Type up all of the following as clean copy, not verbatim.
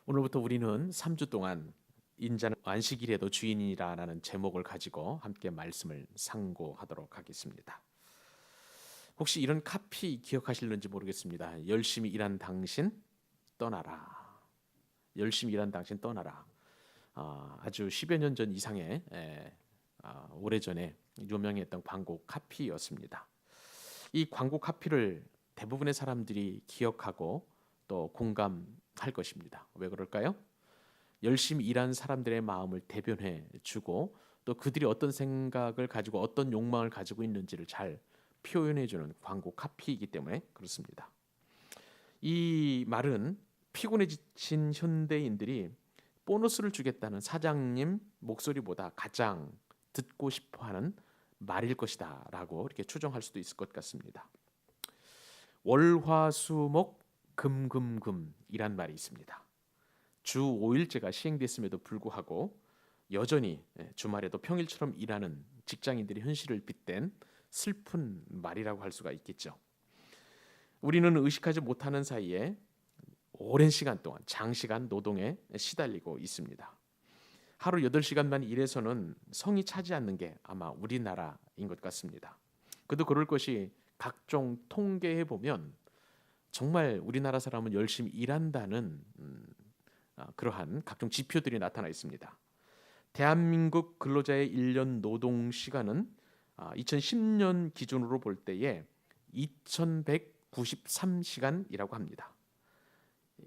오늘부터 우리는 3주 동안 인자는 안식일에도 주인이라는 제목을 가지고 함께 말씀을 상고하도록 하겠습니다. 혹시 이런 카피 기억하실는지 모르겠습니다. 열심히 일한 당신 떠나라. 열심히 일한 당신 떠나라. 아주 10여 년 전 이상의 오래전에 유명했던 광고 카피였습니다. 이 광고 카피를 대부분의 사람들이 기억하고 또 공감할 것입니다. 왜 그럴까요? 열심히 일한 사람들의 마음을 대변해 주고 또 그들이 어떤 생각을 가지고 어떤 욕망을 가지고 있는지를 잘 표현해 주는 광고 카피이기 때문에 그렇습니다. 이 말은 피곤해 지친 현대인들이 보너스를 주겠다는 사장님 목소리보다 가장 듣고 싶어 하는 말일 것이다라고 이렇게 추정할 수도 있을 것 같습니다. 월화수목 금금금이란 말이 있습니다. 주 5일제가 시행됐음에도 불구하고 여전히 주말에도 평일처럼 일하는 직장인들의 현실을 빗댄 슬픈 말이라고 할 수가 있겠죠. 우리는 의식하지 못하는 사이에 오랜 시간 동안 장시간 노동에 시달리고 있습니다. 하루 8시간만 일해서는 성이 차지 않는 게 아마 우리나라인 것 같습니다. 그도 그럴 것이 각종 통계해 보면 정말 우리나라 사람은 열심히 일한다는 그러한 각종 지표들이 나타나 있습니다. 대한민국 근로자의 1년 노동 시간은 2010년 기준으로 볼 때에 2193시간이라고 합니다.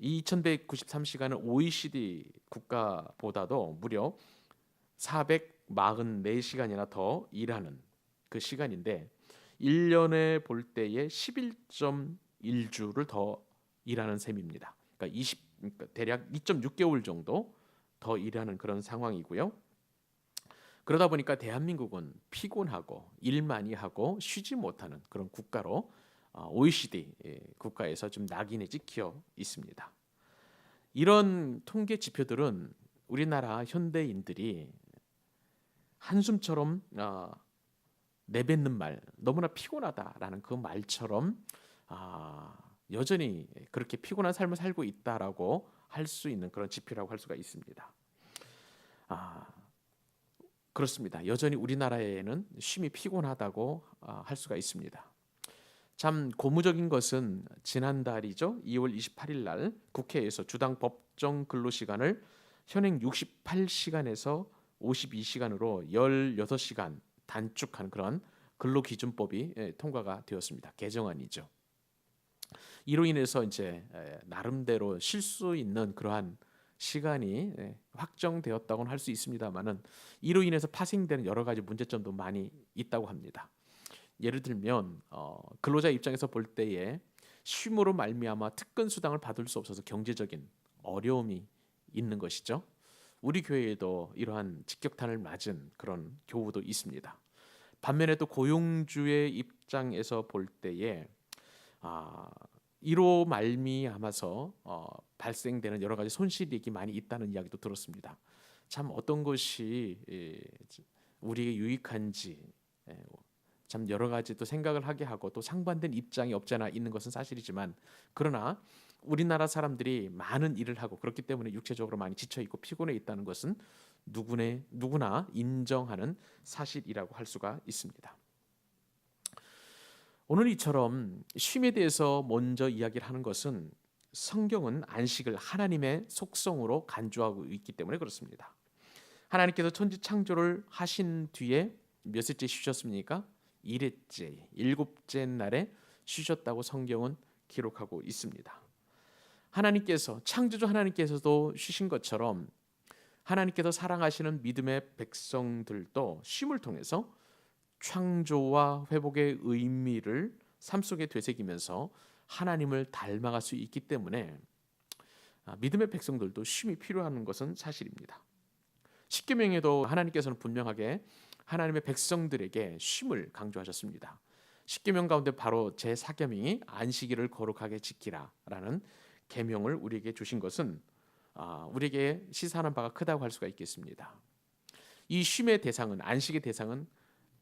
이 2193시간은 OECD 국가보다도 무려 444시간이나 더 일하는 그 시간인데 1년에 볼 때에 11.1주를 더 일하는 셈입니다. 그러니까 대략 2.6개월 정도 더 일하는 그런 상황이고요. 그러다 보니까 대한민국은 피곤하고 일 많이 하고 쉬지 못하는 그런 국가로 OECD 국가에서 좀 낙인이 찍혀 있습니다. 이런 통계 지표들은 우리나라 현대인들이 한숨처럼 내뱉는 말, 너무나 피곤하다라는 그 말처럼 여전히 그렇게 피곤한 삶을 살고 있다라고 할 수 있는 그런 지표라고 할 수가 있습니다. 그렇습니다. 여전히 우리나라에는 쉼이 피곤하다고 할 수가 있습니다. 참 고무적인 것은 지난달이죠. 2월 28일 날 국회에서 주당 법정 근로시간을 현행 68시간에서 52시간으로 16시간 단축한 그런 근로기준법이 통과가 되었습니다. 개정안이죠. 이로 인해서 이제 나름대로 쉴 수 있는 그러한 시간이 확정되었다고는 할 수 있습니다만은 이로 인해서 파생되는 여러 가지 문제점도 많이 있다고 합니다. 예를 들면 근로자 입장에서 볼 때에 쉼으로 말미암아 특근 수당을 받을 수 없어서 경제적인 어려움이 있는 것이죠. 우리 교회에도 이러한 직격탄을 맞은 그런 교우도 있습니다. 반면에 또 고용주의 입장에서 볼 때에 이로 말미암아서 발생되는 여러 가지 손실이 많이 있다는 이야기도 들었습니다. 참 어떤 것이 우리에게 유익한지 참 여러 가지 또 생각을 하게 하고 또 상반된 입장이 없지 않아 있는 것은 사실이지만 그러나 우리나라 사람들이 많은 일을 하고 그렇기 때문에 육체적으로 많이 지쳐 있고 피곤해 있다는 것은 누구나 인정하는 사실이라고 할 수가 있습니다. 오늘 이처럼 쉼에 대해서 먼저 이야기를 하는 것은 성경은 안식을 하나님의 속성으로 간주하고 있기 때문에 그렇습니다. 하나님께서 천지 창조를 하신 뒤에 몇일째 쉬셨습니까? 1일째, 7째 날에 쉬셨다고 성경은 기록하고 있습니다. 하나님께서 창조주 하나님께서도 쉬신 것처럼 하나님께서 사랑하시는 믿음의 백성들도 쉼을 통해서 창조와 회복의 의미를 삶 속에 되새기면서 하나님을 닮아갈 수 있기 때문에 믿음의 백성들도 쉼이 필요한 것은 사실입니다. 십계명에도 하나님께서는 분명하게 하나님의 백성들에게 쉼을 강조하셨습니다. 십계명 가운데 바로 제4계명이 안식일을 거룩하게 지키라라는 계명을 우리에게 주신 것은 우리에게 시사하는 바가 크다고 할 수가 있겠습니다. 이 쉼의 대상은 안식의 대상은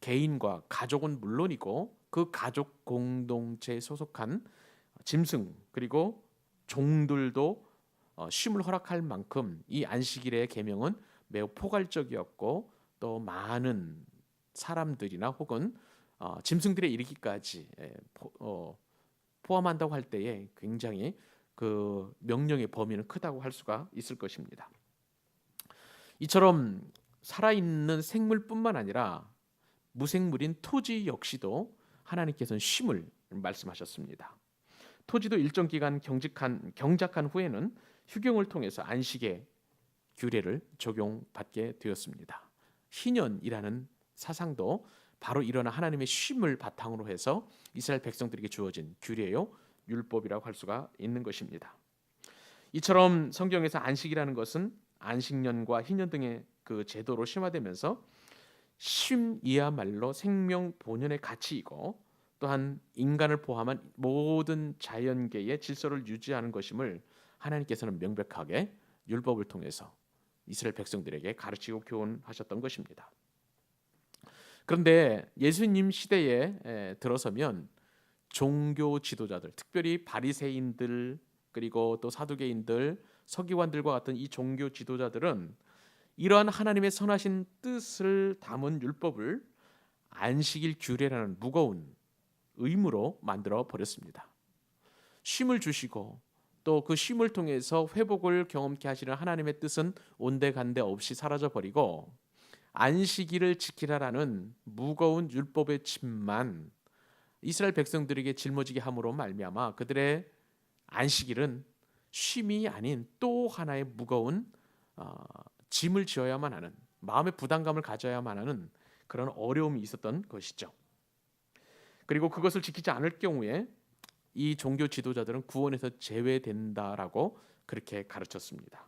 개인과 가족은 물론이고 그 가족 공동체에 소속한 짐승 그리고 종들도 쉼을 허락할 만큼 이 안식일의 계명은 매우 포괄적이었고 또 많은 사람들이나 혹은 짐승들에 이르기까지 포함한다고 할 때에 굉장히 그 명령의 범위는 크다고 할 수가 있을 것입니다. 이처럼 살아있는 생물뿐만 아니라 무생물인 토지 역시도 하나님께서는 쉼을 말씀하셨습니다. 토지도 일정 기간 경작한 후에는 휴경을 통해서 안식의 규례를 적용받게 되었습니다. 희년이라는 사상도 바로 일어난 하나님의 쉼을 바탕으로 해서 이스라엘 백성들에게 주어진 규례요 율법이라고 할 수가 있는 것입니다. 이처럼 성경에서 안식이라는 것은 안식년과 희년 등의 그 제도로 심화되면서 쉼이야말로 생명 본연의 가치이고 또한 인간을 포함한 모든 자연계의 질서를 유지하는 것임을 하나님께서는 명백하게 율법을 통해서 이스라엘 백성들에게 가르치고 교훈하셨던 것입니다. 그런데 예수님 시대에 들어서면 종교 지도자들, 특별히 바리새인들 그리고 또 사두개인들, 서기관들과 같은 이 종교 지도자들은 이러한 하나님의 선하신 뜻을 담은 율법을 안식일 규례라는 무거운 의무로 만들어 버렸습니다. 쉼을 주시고 또 그 쉼을 통해서 회복을 경험케 하시는 하나님의 뜻은 온데간데 없이 사라져 버리고 안식일을 지키라라는 무거운 율법의 짐만 이스라엘 백성들에게 짊어지게 함으로 말미암아 그들의 안식일은 쉼이 아닌 또 하나의 무거운 짐을 지어야만 하는, 마음의 부담감을 가져야만 하는 그런 어려움이 있었던 것이죠. 그리고 그것을 지키지 않을 경우에 이 종교 지도자들은 구원에서 제외된다라고 그렇게 가르쳤습니다.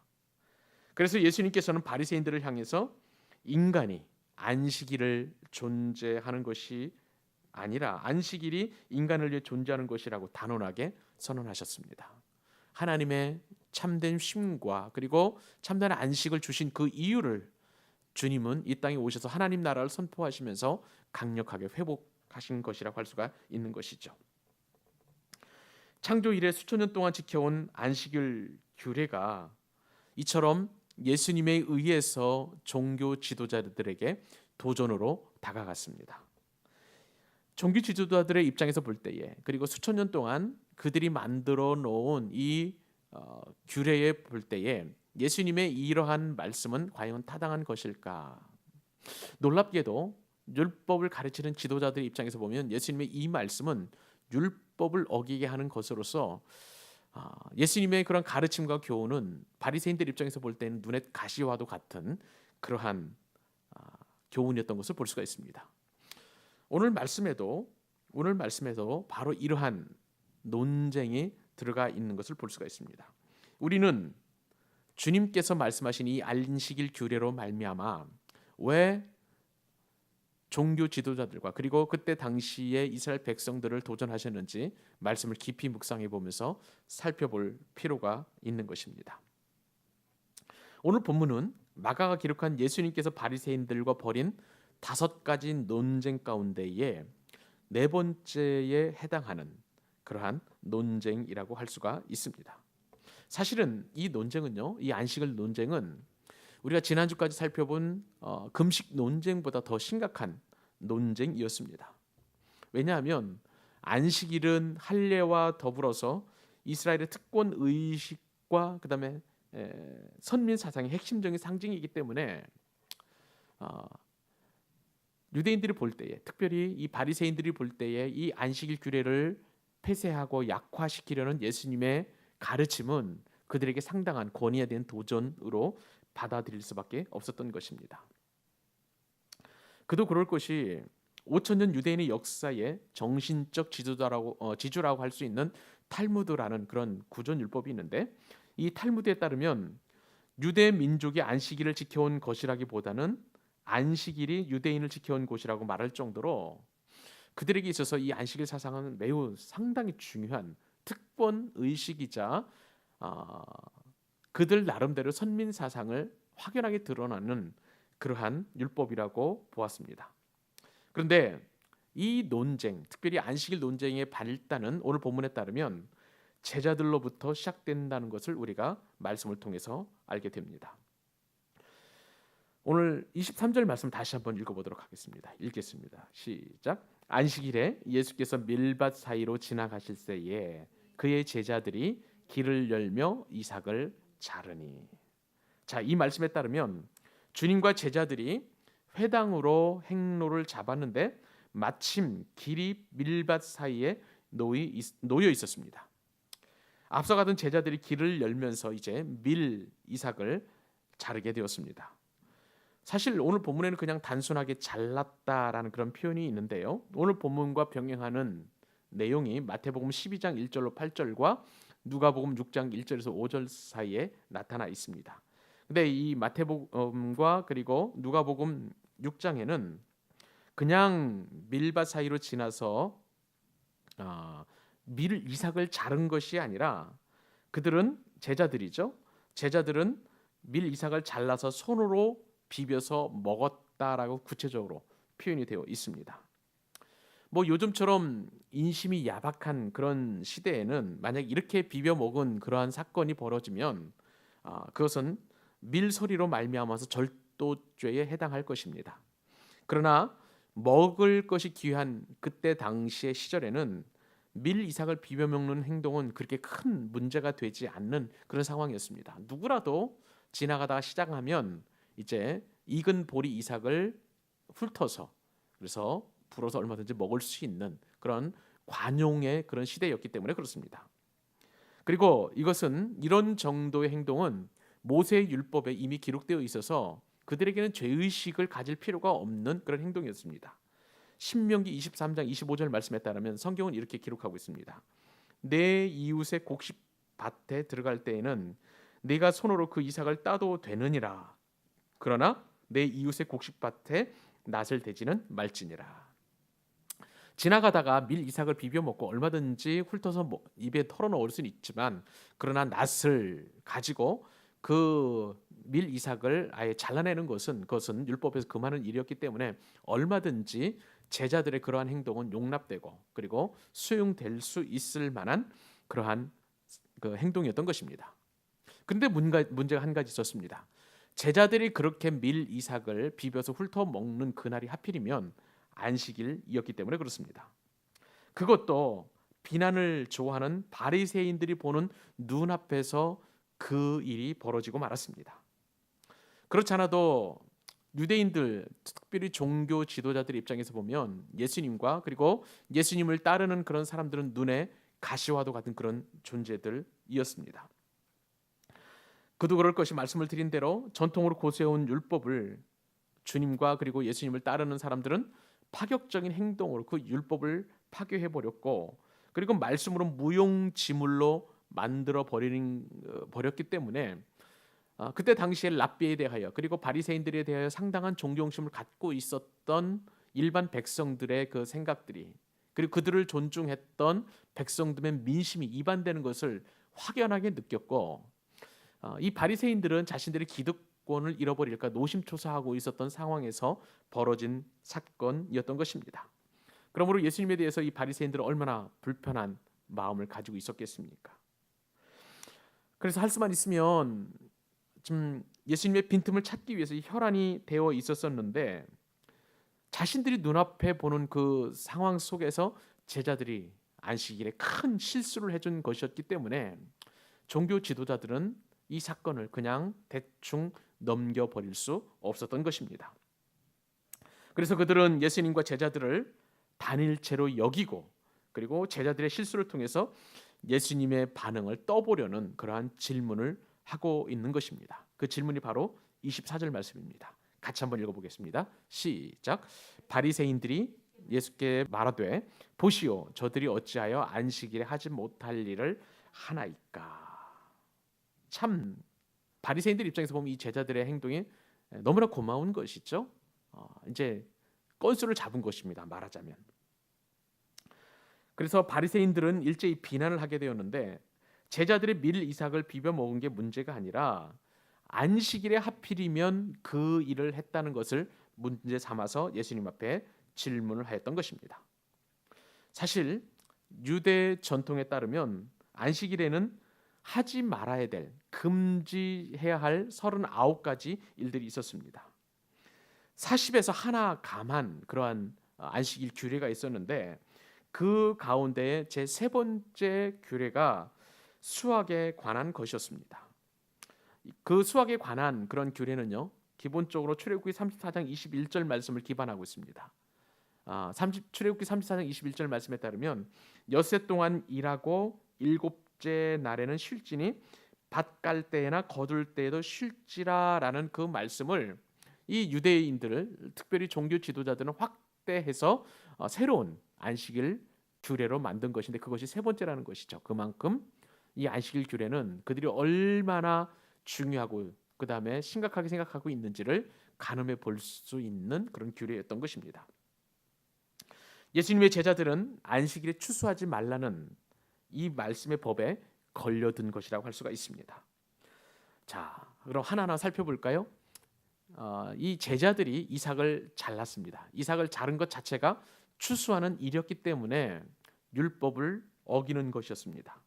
그래서 예수님께서는 바리새인들을 향해서 인간이 안식일을 존재하는 것이 아니라 안식일이 인간을 위해 존재하는 것이라고 단언하게 선언하셨습니다. 하나님의 참된 쉼과 그리고 참된 안식을 주신 그 이유를 주님은 이 땅에 오셔서 하나님 나라를 선포하시면서 강력하게 회복하신 것이라고 할 수가 있는 것이죠. 창조 이래 수천 년 동안 지켜온 안식일 규례가 이처럼 예수님에 의해서 종교 지도자들에게 도전으로 다가갔습니다. 종교 지도자들의 입장에서 볼 때에 그리고 수천 년 동안 그들이 만들어 놓은 이 규례에 볼 때에 예수님의 이러한 말씀은 과연 타당한 것일까? 놀랍게도 율법을 가르치는 지도자들의 입장에서 보면 예수님의 이 말씀은 율법을 어기게 하는 것으로서 예수님의 그런 가르침과 교훈은 바리새인들 입장에서 볼 때는 눈에 가시와도 같은 그러한 교훈이었던 것을 볼 수가 있습니다. 오늘 말씀에도 바로 이러한 논쟁이 들어가 있는 것을 볼 수가 있습니다. 우리는 주님께서 말씀하신 이 안식일 규례로 말미암아 왜 종교 지도자들과 그리고 그때 당시에 이스라엘 백성들을 도전하셨는지 말씀을 깊이 묵상해 보면서 살펴볼 필요가 있는 것입니다. 오늘 본문은 마가가 기록한 예수님께서 바리새인들과 벌인 5가지 논쟁 가운데에 네 번째에 해당하는 그러한 논쟁이라고 할 수가 있습니다. 사실은 이 논쟁은요, 이 안식일 논쟁은 우리가 지난주까지 살펴본 금식 논쟁보다 더 심각한 논쟁이었습니다. 왜냐하면 안식일은 할례와 더불어서 이스라엘의 특권 의식과 그다음에 선민 사상의 핵심적인 상징이기 때문에 유대인들이 볼 때에, 특별히 이 바리새인들이 볼 때에 이 안식일 규례를 폐쇄하고 약화시키려는 예수님의 가르침은 그들에게 상당한 권위에 대한 도전으로 받아들일 수밖에 없었던 것입니다. 그도 그럴 것이 5,000년 유대인의 역사의 정신적 지주라고 할 수 있는 탈무드라는 그런 구전 율법이 있는데, 이 탈무드에 따르면 유대 민족이 안식일을 지켜온 것이라기보다는 안식일이 유대인을 지켜온 것이라고 말할 정도로 그들에게 있어서 이 안식일 사상은 매우 상당히 중요한 특권 의식이자 그들 나름대로 선민 사상을 확연하게 드러나는 그러한 율법이라고 보았습니다. 그런데 이 논쟁, 특별히 안식일 논쟁의 발단은 오늘 본문에 따르면 제자들로부터 시작된다는 것을 우리가 말씀을 통해서 알게 됩니다. 오늘 23절 말씀 다시 한번 읽어보도록 하겠습니다. 읽겠습니다. 시작. 안식일에 예수께서 밀밭 사이로 지나가실 때에 그의 제자들이 길을 열며 이삭을 자르니. 자, 이 말씀에 따르면 주님과 제자들이 회당으로 행로를 잡았는데 마침 길이 밀밭 사이에 놓여 있었습니다. 앞서 가던 제자들이 길을 열면서 이제 밀 이삭을 자르게 되었습니다. 사실 오늘 본문에는 그냥 단순하게 잘랐다라는 그런 표현이 있는데요. 오늘 본문과 병행하는 내용이 마태복음 12장 1절로 8절과 누가복음 6장 1절에서 5절 사이에 나타나 있습니다. 근데 이 마태복음과 그리고 누가복음 6장에는 그냥 밀밭 사이로 지나서 밀 이삭을 자른 것이 아니라 그들은 제자들이죠. 제자들은 밀 이삭을 잘라서 손으로 비벼서 먹었다라고 구체적으로 표현이 되어 있습니다. 뭐 요즘처럼 인심이 야박한 그런 시대에는 만약 이렇게 비벼 먹은 그러한 사건이 벌어지면 그것은 밀서리로 말미암아서 절도죄에 해당할 것입니다. 그러나 먹을 것이 귀한 그때 당시의 시절에는 밀 이삭을 비벼 먹는 행동은 그렇게 큰 문제가 되지 않는 그런 상황이었습니다. 누구라도 지나가다가 시장하면 이제 익은 보리 이삭을 훑어서 그래서 불어서 얼마든지 먹을 수 있는 그런 관용의 그런 시대였기 때문에 그렇습니다. 그리고 이것은 이런 정도의 행동은 모세의 율법에 이미 기록되어 있어서 그들에게는 죄의식을 가질 필요가 없는 그런 행동이었습니다. 신명기 23장 25절 말씀에 따르면 성경은 이렇게 기록하고 있습니다. 내 이웃의 곡식밭에 들어갈 때에는 네가 손으로 그 이삭을 따도 되느니라. 그러나 내 이웃의 곡식밭에 낫을 대지는 말지니라. 지나가다가 밀 이삭을 비벼 먹고 얼마든지 훑어서 입에 털어 넣을 수는 있지만 그러나 낫을 가지고 그 밀 이삭을 아예 잘라내는 것은 그것은 율법에서 금하는 일이었기 때문에 얼마든지 제자들의 그러한 행동은 용납되고 그리고 수용될 수 있을 만한 그러한 그 행동이었던 것입니다. 근데 문제가 한 가지 있었습니다. 제자들이 그렇게 밀 이삭을 비벼서 훑어 먹는 그날이 하필이면 안식일이었기 때문에 그렇습니다. 그것도 비난을 좋아하는 바리새인들이 보는 눈앞에서 그 일이 벌어지고 말았습니다. 그렇지 않아도 유대인들, 특별히 종교 지도자들 입장에서 보면 예수님과 그리고 예수님을 따르는 그런 사람들은 눈에 가시와도 같은 그런 존재들이었습니다. 그도 그럴 것이 말씀을 드린 대로 전통으로 고수해온 율법을 주님과 그리고 예수님을 따르는 사람들은 파격적인 행동으로 그 율법을 파괴해 버렸고 그리고 말씀으로 무용지물로 만들어 버렸기 때문에 그때 당시에 랍비에 대하여 그리고 바리새인들에 대하여 상당한 존경심을 갖고 있었던 일반 백성들의 그 생각들이 그리고 그들을 존중했던 백성들의 민심이 이반되는 것을 확연하게 느꼈고 이 바리새인들은 자신들의 기득권을 잃어버릴까 노심초사하고 있었던 상황에서 벌어진 사건이었던 것입니다. 그러므로 예수님에 대해서 이 바리새인들은 얼마나 불편한 마음을 가지고 있었겠습니까? 그래서 할 수만 있으면 좀 예수님의 빈틈을 찾기 위해서 혈안이 되어 있었었는데 자신들이 눈앞에 보는 그 상황 속에서 제자들이 안식일에 큰 실수를 해준 것이었기 때문에 종교 지도자들은 이 사건을 그냥 대충 넘겨버릴 수 없었던 것입니다. 그래서 그들은 예수님과 제자들을 단일체로 여기고 그리고 제자들의 실수를 통해서 예수님의 반응을 떠보려는 그러한 질문을 하고 있는 것입니다. 그 질문이 바로 24절 말씀입니다. 같이 한번 읽어보겠습니다. 시작. 바리새인들이 예수께 말하되 보시오 저들이 어찌하여 안식일에 하지 못할 일을 하나이까. 참 바리새인들 입장에서 보면 이 제자들의 행동이 너무나 고마운 것이죠. 이제 건수를 잡은 것입니다. 말하자면. 그래서 바리새인들은 일제히 비난을 하게 되었는데 제자들의 밀 이삭을 비벼 먹은 게 문제가 아니라 안식일에 하필이면 그 일을 했다는 것을 문제 삼아서 예수님 앞에 질문을 하였던 것입니다. 사실 유대 전통에 따르면 안식일에는 하지 말아야 될, 금지해야 할 39가지 일들이 있었습니다. 40에서 하나 감한 그러한 안식일 규례가 있었는데 그 가운데 제 세 번째 규례가 수학에 관한 것이었습니다. 그 수학에 관한 그런 규례는요, 기본적으로 출애굽기 34장 21절 말씀을 기반하고 있습니다. 출애굽기 34장 21절 말씀에 따르면 엿새 동안 일하고 일곱째 날에는 쉴지니 밭 깔 때나 거둘 때에도 쉴지라라는 그 말씀을 이 유대인들을, 특별히 종교 지도자들은 확대해서 새로운 안식일 규례로 만든 것인데, 그것이 세 번째라는 것이죠. 그만큼 이 안식일 규례는 그들이 얼마나 중요하고 그 다음에 심각하게 생각하고 있는지를 가늠해 볼 수 있는 그런 규례였던 것입니다. 예수님의 제자들은 안식일에 추수하지 말라는 이 말씀의 법에 걸려든 것이라고 할 수가 있습니다. 자, 그럼 하나하나 살펴볼까요? 이 제자들이 이삭을 잘랐습니다. 이삭을 자른 것 자체가 추수하는 일이었기 때문에 율법을 어기는 것이었습니다.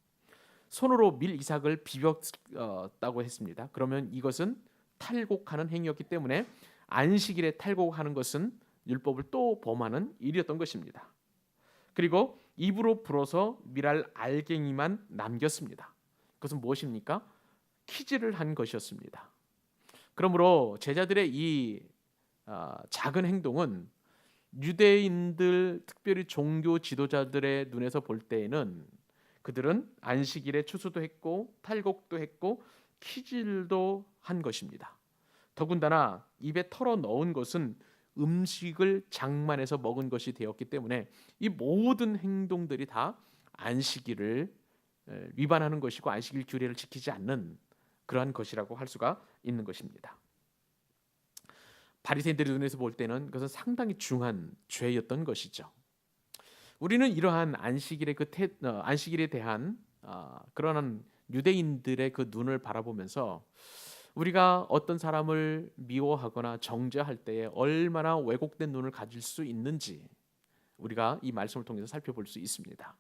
손으로 밀 이삭을 비볐다고 했습니다. 그러면 이것은 탈곡하는 행위였기 때문에 안식일에 탈곡하는 것은 율법을 또 범하는 일이었던 것입니다. 그리고 입으로 불어서 밀할 알갱이만 남겼습니다. 그것은 무엇입니까? 키즈를 한 것이었습니다. 그러므로 제자들의 이 작은 행동은 유대인들, 특별히 종교 지도자들의 눈에서 볼 때에는 그들은 안식일에 추수도 했고 탈곡도 했고 키질도 한 것입니다. 더군다나 입에 털어 넣은 것은 음식을 장만해서 먹은 것이 되었기 때문에 이 모든 행동들이 다 안식일을 위반하는 것이고 안식일 규례를 지키지 않는 그러한 것이라고 할 수가 있는 것입니다. 바리새인들의 눈에서 볼 때는 그것은 상당히 중한 죄였던 것이죠. 우리는 이러한 안식일의 안식일에 대한 그러한 유대인들의 그 눈을 바라보면서 우리가 어떤 사람을 미워하거나 정죄할 때에 얼마나 왜곡된 눈을 가질 수 있는지 우리가 이 말씀을 통해서 살펴볼 수 있습니다.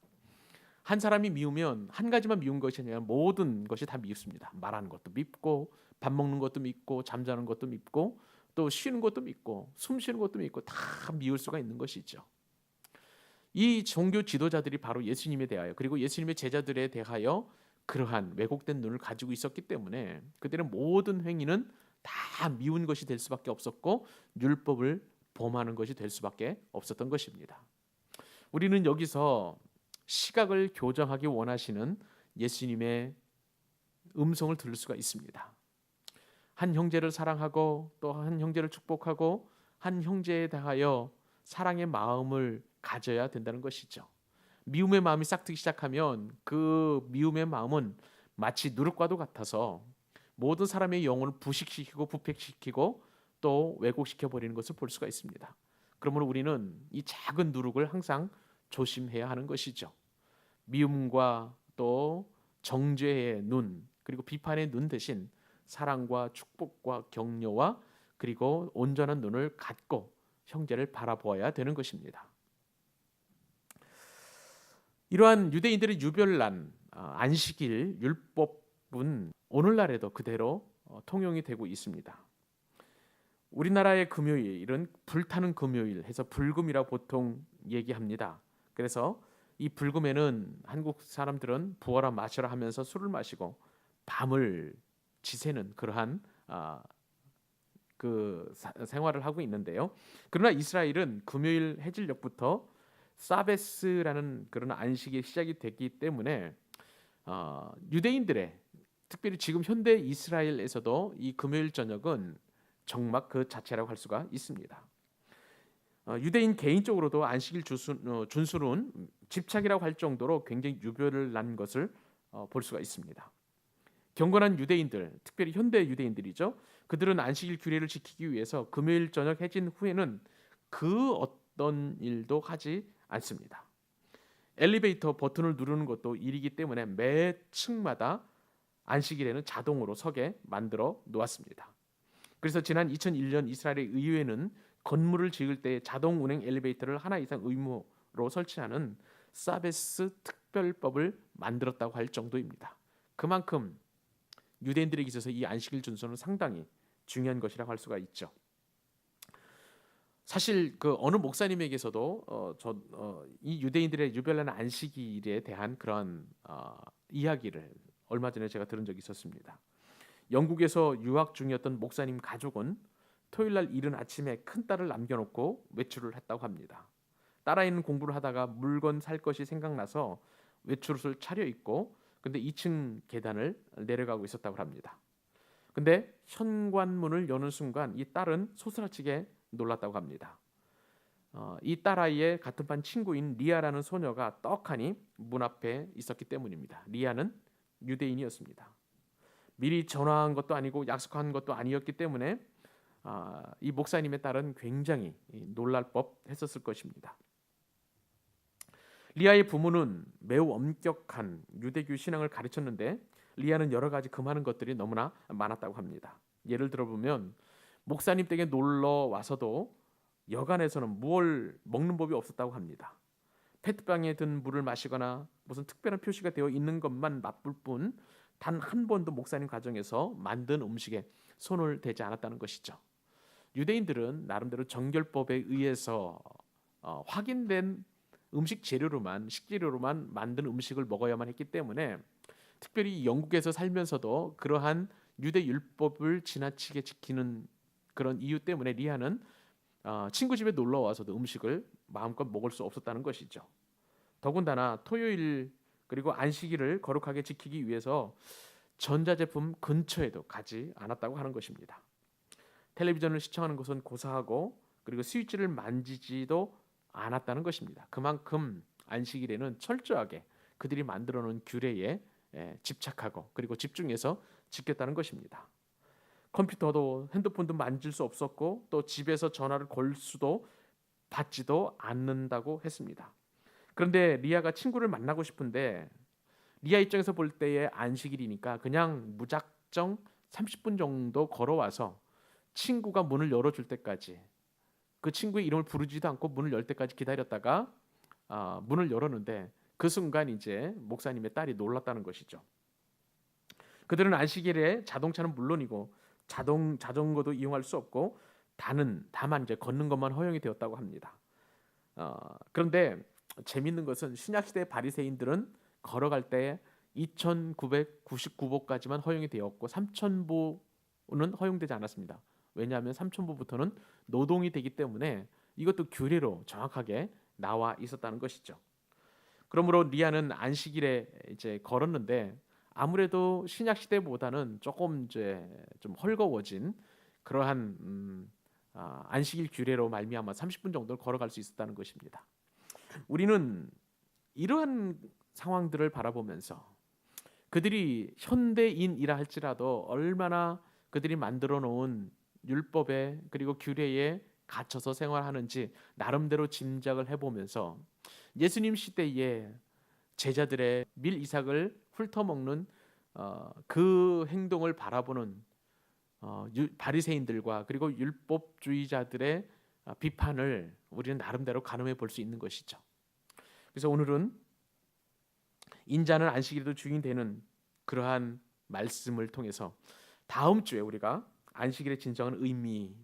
한 사람이 미우면 한 가지만 미운 것이 아니라 모든 것이 다 미흡습니다. 말하는 것도 밉고 밥 먹는 것도 밉고 잠자는 것도 밉고 또 쉬는 것도 밉고 숨 쉬는 것도 밉고 다 미울 수가 있는 것이죠. 이 종교 지도자들이 바로 예수님에 대하여 그리고 예수님의 제자들에 대하여 그러한 왜곡된 눈을 가지고 있었기 때문에 그들의 모든 행위는 다 미운 것이 될 수밖에 없었고 율법을 범하는 것이 될 수밖에 없었던 것입니다. 우리는 여기서 시각을 교정하기 원하시는 예수님의 음성을 들을 수가 있습니다. 한 형제를 사랑하고 또 한 형제를 축복하고 한 형제에 대하여 사랑의 마음을 가져야 된다는 것이죠. 미움의 마음이 싹트기 시작하면 그 미움의 마음은 마치 누룩과도 같아서 모든 사람의 영혼을 부식시키고 부패시키고 또 왜곡시켜 버리는 것을 볼 수가 있습니다. 그러므로 우리는 이 작은 누룩을 항상 조심해야 하는 것이죠. 미움과 또 정죄의 눈 그리고 비판의 눈 대신 사랑과 축복과 격려와 그리고 온전한 눈을 갖고 형제를 바라보아야 되는 것입니다. 이러한 유대인들의 유별난 안식일 율법은 오늘날에도 그대로 통용이 되고 있습니다. 우리나라의 금요일은 불타는 금요일 해서 불금이라 보통 얘기합니다. 그래서 이 불금에는 한국 사람들은 부어라 마셔라 하면서 술을 마시고 밤을 지새는 그러한 생활을 하고 있는데요. 그러나 이스라엘은 금요일 해질녘부터 사베스라는 그런 안식이 시작이 됐기 때문에 유대인들의 특별히 지금 현대 이스라엘에서도 이 금요일 저녁은 정막 그 자체라고 할 수가 있습니다. 유대인 개인적으로도 안식일 준수는 집착이라고 할 정도로 굉장히 유별을 난 것을 볼 수가 있습니다. 경건한 유대인들, 특별히 현대 유대인들이죠. 그들은 안식일 규례를 지키기 위해서 금요일 저녁 해진 후에는 그 어떤 일도 하지 않습니다. 엘리베이터 버튼을 누르는 것도 일이기 때문에 매 층마다 안식일에는 자동으로 서게 만들어 놓았습니다. 그래서 지난 2001년 이스라엘의 의회는 건물을 지을 때 자동 운행 엘리베이터를 하나 이상 의무로 설치하는 사베스 특별법을 만들었다고 할 정도입니다. 그만큼 유대인들에게 있어서 이 안식일 준수는 상당히 중요한 것이라고 할 수가 있죠. 사실 그 어느 목사님에게서도 이 유대인들의 유별난 안식일에 대한 그런 이야기를 얼마 전에 제가 들은 적이 있었습니다. 영국에서 유학 중이었던 목사님 가족은 토요일 날 이른 아침에 큰 딸을 남겨놓고 외출을 했다고 합니다. 딸아이는 공부를 하다가 물건 살 것이 생각나서 외출옷을 차려입고 근데 2층 계단을 내려가고 있었다고 합니다. 근데 현관문을 여는 순간 이 딸은 소스라치게 놀랐다고 합니다. 이 딸아이의 같은 반 친구인 리아라는 소녀가 떡하니 문 앞에 있었기 때문입니다. 리아는 유대인이었습니다. 미리 전화한 것도 아니고 약속한 것도 아니었기 때문에 이 목사님의 딸은 굉장히 놀랄 법했었을 것입니다. 리아의 부모는 매우 엄격한 유대교 신앙을 가르쳤는데 리아는 여러 가지 금하는 것들이 너무나 많았다고 합니다. 예를 들어보면 목사님 댁에 놀러 와서도 여간에서는 무얼 먹는 법이 없었다고 합니다. 페트병에 든 물을 마시거나 무슨 특별한 표시가 되어 있는 것만 맛볼 뿐 단 한 번도 목사님 가정에서 만든 음식에 손을 대지 않았다는 것이죠. 유대인들은 나름대로 정결법에 의해서 확인된 음식 재료로만 식재료로만 만든 음식을 먹어야만 했기 때문에 특별히 영국에서 살면서도 그러한 유대 율법을 지나치게 지키는 그런 이유 때문에 리아는 친구 집에 놀러 와서도 음식을 마음껏 먹을 수 없었다는 것이죠. 더군다나 토요일 그리고 안식일을 거룩하게 지키기 위해서 전자제품 근처에도 가지 않았다고 하는 것입니다. 텔레비전을 시청하는 것은 고사하고 그리고 스위치를 만지지도 않았다는 것입니다. 그만큼 안식일에는 철저하게 그들이 만들어 놓은 규례에 집착하고 그리고 집중해서 지켰다는 것입니다. 컴퓨터도 핸드폰도 만질 수 없었고 또 집에서 전화를 걸 수도 받지도 않는다고 했습니다. 그런데 리아가 친구를 만나고 싶은데 리아 입장에서 볼 때의 안식일이니까 그냥 무작정 30분 정도 걸어와서 친구가 문을 열어줄 때까지 그 친구의 이름을 부르지도 않고 문을 열 때까지 기다렸다가 문을 열었는데 그 순간 이제 목사님의 딸이 놀랐다는 것이죠. 그들은 안식일에 자동차는 물론이고 자전거도 이용할 수 없고 다만 이제 걷는 것만 허용이 되었다고 합니다. 그런데 재밌는 것은 신약시대 바리새인들은 걸어갈 때 2,999보까지만 허용이 되었고 3,000보는 허용되지 않았습니다. 왜냐하면 3,000보부터는 노동이 되기 때문에 이것도 규례로 정확하게 나와 있었다는 것이죠. 그러므로 리아는 안식일에 이제 걸었는데 아무래도 신약 시대보다는 조금 이제 좀 헐거워진 그러한 안식일 규례로 말미암아 30분 정도를 걸어갈 수 있었다는 것입니다. 우리는 이러한 상황들을 바라보면서 그들이 현대인이라 할지라도 얼마나 그들이 만들어 놓은 율법에 그리고 규례에 갇혀서 생활하는지 나름대로 짐작을 해보면서 예수님 시대에 제자들의 밀 이삭을 훑어먹는 그 행동을 바라보는 바리새인들과 그리고 율법주의자들의 비판을 우리는 나름대로 가늠해 볼 수 있는 것이죠. 그래서 오늘은 인자는 안식일에도 주인 되는 그러한 말씀을 통해서 다음 주에 우리가 안식일의 진정한 의미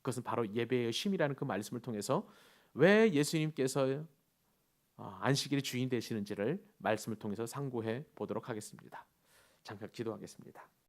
그것은 바로 예배의 쉼이라는 그 말씀을 통해서 왜 예수님께서 안식일의 주인 되시는지를 말씀을 통해서 상고해 보도록 하겠습니다. 잠깐 기도하겠습니다.